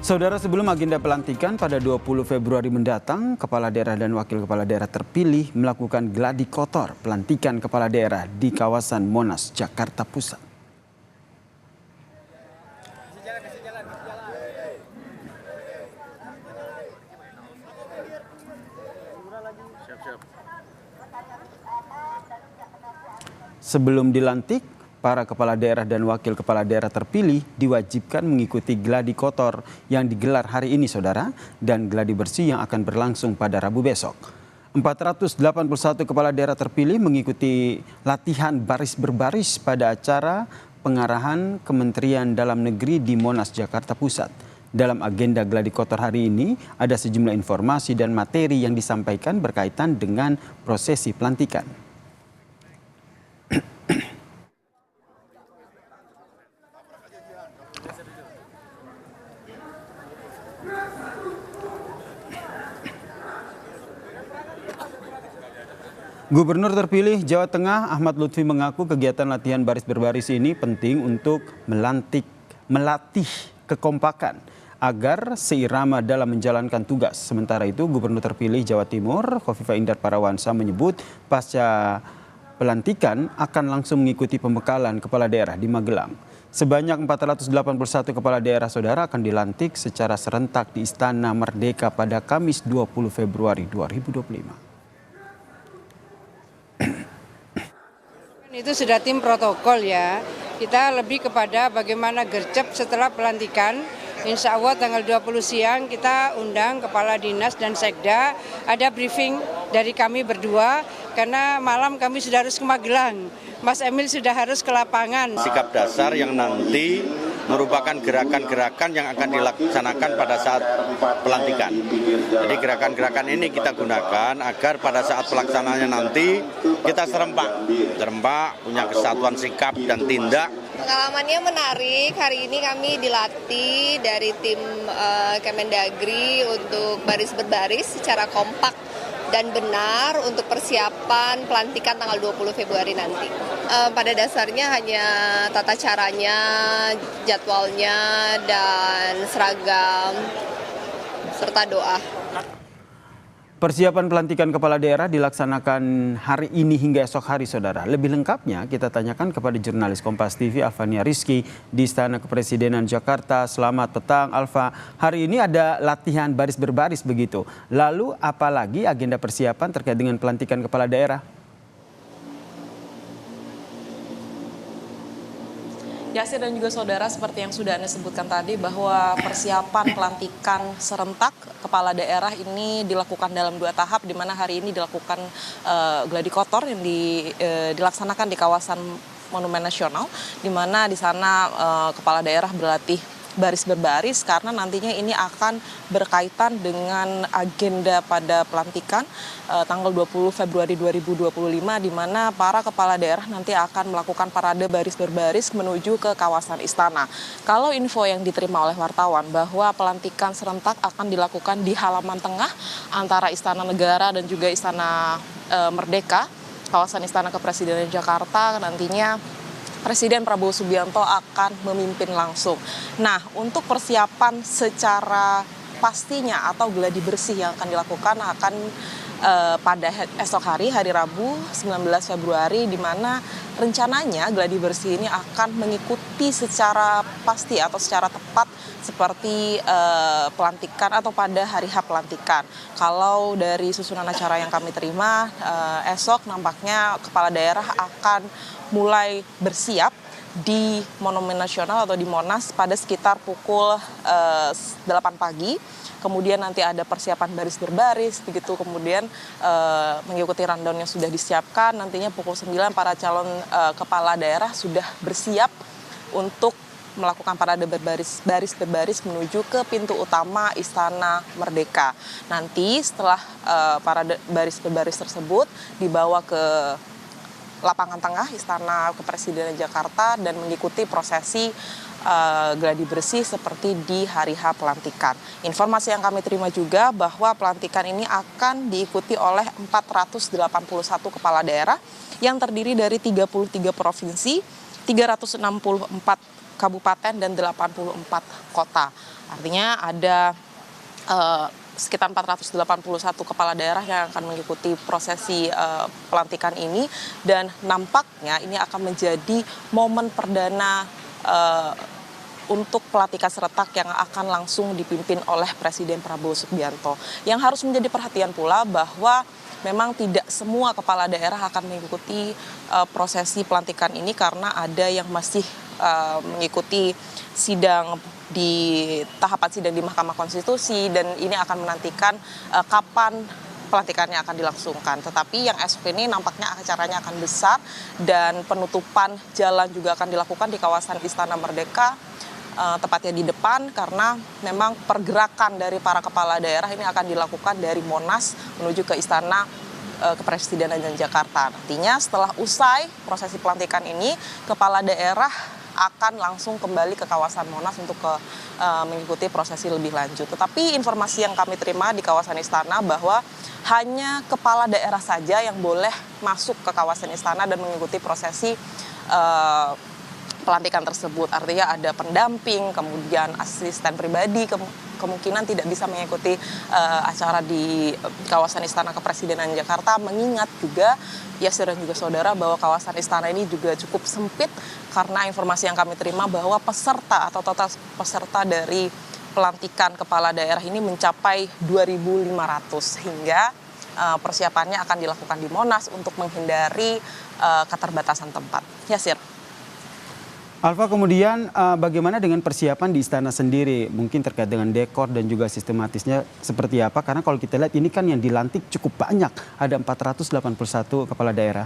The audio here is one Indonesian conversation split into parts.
Saudara, sebelum agenda pelantikan pada 20 Februari mendatang, Kepala Daerah dan Wakil Kepala Daerah terpilih melakukan gladi kotor pelantikan Kepala Daerah di kawasan Monas, Jakarta Pusat. Sebelum dilantik, para kepala daerah dan wakil kepala daerah terpilih diwajibkan mengikuti gladi kotor yang digelar hari ini, saudara, dan gladi bersih yang akan berlangsung pada Rabu besok. 481 kepala daerah terpilih mengikuti latihan baris berbaris pada acara pengarahan Kementerian Dalam Negeri di Monas, Jakarta Pusat. Dalam agenda gladi kotor hari ini ada sejumlah informasi dan materi yang disampaikan berkaitan dengan prosesi pelantikan. Gubernur terpilih Jawa Tengah Ahmad Lutfi mengaku kegiatan latihan baris berbaris ini penting untuk melatih kekompakan agar seirama dalam menjalankan tugas. Sementara itu, Gubernur terpilih Jawa Timur Khofifah Indar Parawansa menyebut pasca pelantikan akan langsung mengikuti pembekalan kepala daerah di Magelang. Sebanyak 481 kepala daerah, saudara, akan dilantik secara serentak di Istana Merdeka pada Kamis 20 Februari 2025. Itu sudah tim protokol ya. Kita lebih kepada bagaimana gercep setelah pelantikan. Insya Allah tanggal 20 siang kita undang Kepala Dinas dan Sekda. Ada briefing dari kami berdua karena malam kami sudah harus ke Magelang. Mas Emil sudah harus ke lapangan. Sikap dasar yang nanti merupakan gerakan-gerakan yang akan dilaksanakan pada saat pelantikan. Jadi gerakan-gerakan ini kita gunakan agar pada saat pelaksanaannya nanti kita serempak, punya kesatuan sikap dan tindak. Pengalamannya menarik, hari ini kami dilatih dari tim Kemendagri untuk baris berbaris secara kompak dan benar untuk persiapan pelantikan tanggal 20 Februari nanti. Pada dasarnya hanya tata caranya, jadwalnya, dan seragam, serta doa. Persiapan pelantikan kepala daerah dilaksanakan hari ini hingga esok hari, saudara. Lebih lengkapnya kita tanyakan kepada jurnalis Kompas TV Alfania Rizky di Istana Kepresidenan Jakarta. Selamat petang, Alfa. Hari ini ada latihan baris berbaris begitu. Lalu apalagi agenda persiapan terkait dengan pelantikan kepala daerah? Yasir dan juga saudara, seperti yang sudah Anda sebutkan tadi bahwa persiapan pelantikan serentak kepala daerah ini dilakukan dalam 2 tahap, di mana hari ini dilakukan gladi kotor yang dilaksanakan di kawasan Monumen Nasional, di mana di sana kepala daerah berlatih baris berbaris karena nantinya ini akan berkaitan dengan agenda pada pelantikan tanggal 20 Februari 2025, di mana para kepala daerah nanti akan melakukan parade baris berbaris menuju ke kawasan istana. Kalau info yang diterima oleh wartawan bahwa pelantikan serentak akan dilakukan di halaman tengah antara Istana Negara dan juga Istana Merdeka, kawasan Istana Kepresidenan Jakarta, nantinya Presiden Prabowo Subianto akan memimpin langsung. Nah, untuk persiapan secara pastinya atau gladi bersih yang akan dilakukan akan pada esok hari Rabu 19 Februari, di mana rencananya gladi bersih ini akan mengikuti secara pasti atau secara tepat seperti pelantikan atau pada hari H pelantikan. Kalau dari susunan acara yang kami terima, esok nampaknya kepala daerah akan mulai bersiap di Monumen Nasional atau di Monas pada sekitar pukul 8 pagi. Kemudian nanti ada persiapan baris berbaris, begitu kemudian mengikuti rundown yang sudah disiapkan. Nantinya pukul 9 para calon kepala daerah sudah bersiap untuk melakukan parade baris berbaris menuju ke pintu utama Istana Merdeka. Nanti setelah parade baris berbaris tersebut dibawa ke lapangan tengah Istana Kepresidenan Jakarta dan mengikuti prosesi gladi bersih seperti di hari H pelantikan. Informasi yang kami terima juga bahwa pelantikan ini akan diikuti oleh 481 kepala daerah yang terdiri dari 33 provinsi, 364 kabupaten dan 84 kota. Artinya ada sekitar 481 kepala daerah yang akan mengikuti prosesi pelantikan ini, dan nampaknya ini akan menjadi momen perdana untuk pelantikan serentak yang akan langsung dipimpin oleh Presiden Prabowo Subianto. Yang harus menjadi perhatian pula bahwa memang tidak semua kepala daerah akan mengikuti prosesi pelantikan ini karena ada yang masih mengikuti sidang di tahapan sidang di Mahkamah Konstitusi, dan ini akan menantikan kapan pelantikannya akan dilangsungkan. Tetapi yang esok ini nampaknya acaranya akan besar dan penutupan jalan juga akan dilakukan di kawasan Istana Merdeka, tepatnya di depan, karena memang pergerakan dari para kepala daerah ini akan dilakukan dari Monas menuju ke Istana Kepresidenan Jakarta. Nantinya setelah usai prosesi pelantikan ini, kepala daerah akan langsung kembali ke kawasan Monas untuk mengikuti prosesi lebih lanjut. Tetapi informasi yang kami terima di kawasan Istana bahwa hanya kepala daerah saja yang boleh masuk ke kawasan Istana dan mengikuti prosesi pelantikan tersebut. Artinya ada pendamping, kemudian asisten pribadi, kemungkinan tidak bisa mengikuti acara di kawasan Istana Kepresidenan Jakarta, mengingat juga Yasir dan juga saudara bahwa kawasan istana ini juga cukup sempit, karena informasi yang kami terima bahwa peserta atau total peserta dari pelantikan kepala daerah ini mencapai 2.500, sehingga persiapannya akan dilakukan di Monas untuk menghindari keterbatasan tempat. Yasir. Alfa, kemudian bagaimana dengan persiapan di istana sendiri? Mungkin terkait dengan dekor dan juga sistematisnya seperti apa? Karena kalau kita lihat ini kan yang dilantik cukup banyak, ada 481 kepala daerah.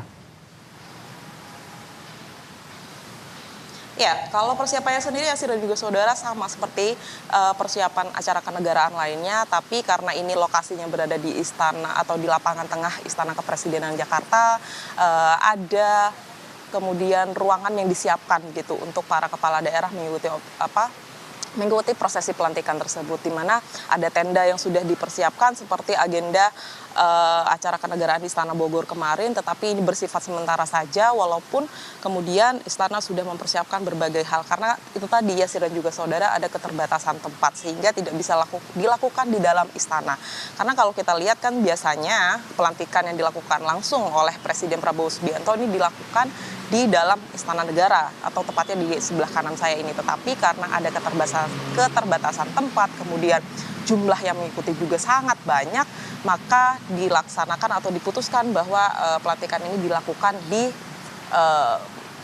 Ya, kalau persiapannya sendiri Yasir dan juga saudara sama seperti persiapan acara kenegaraan lainnya, tapi karena ini lokasinya berada di istana atau di lapangan tengah Istana Kepresidenan Jakarta, ada kemudian ruangan yang disiapkan gitu untuk para kepala daerah mengikuti prosesi pelantikan tersebut, di mana ada tenda yang sudah dipersiapkan seperti agenda acara kenegaraan di Istana Bogor kemarin, tetapi ini bersifat sementara saja, walaupun kemudian istana sudah mempersiapkan berbagai hal, karena itu tadi Yasir dan juga saudara ada keterbatasan tempat sehingga tidak bisa dilakukan di dalam istana. Karena kalau kita lihat kan biasanya pelantikan yang dilakukan langsung oleh Presiden Prabowo Subianto ini dilakukan di dalam Istana Negara atau tepatnya di sebelah kanan saya ini, tetapi karena ada keterbatasan tempat, kemudian jumlah yang mengikuti juga sangat banyak, maka dilaksanakan atau diputuskan bahwa pelantikan ini dilakukan di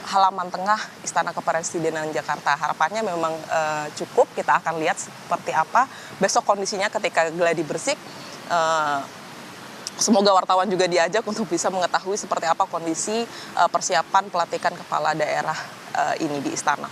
halaman tengah Istana Kepresidenan Jakarta. Harapannya memang cukup, kita akan lihat seperti apa besok kondisinya ketika gladi bersih. Semoga wartawan juga diajak untuk bisa mengetahui seperti apa kondisi persiapan pelantikan kepala daerah ini di istana.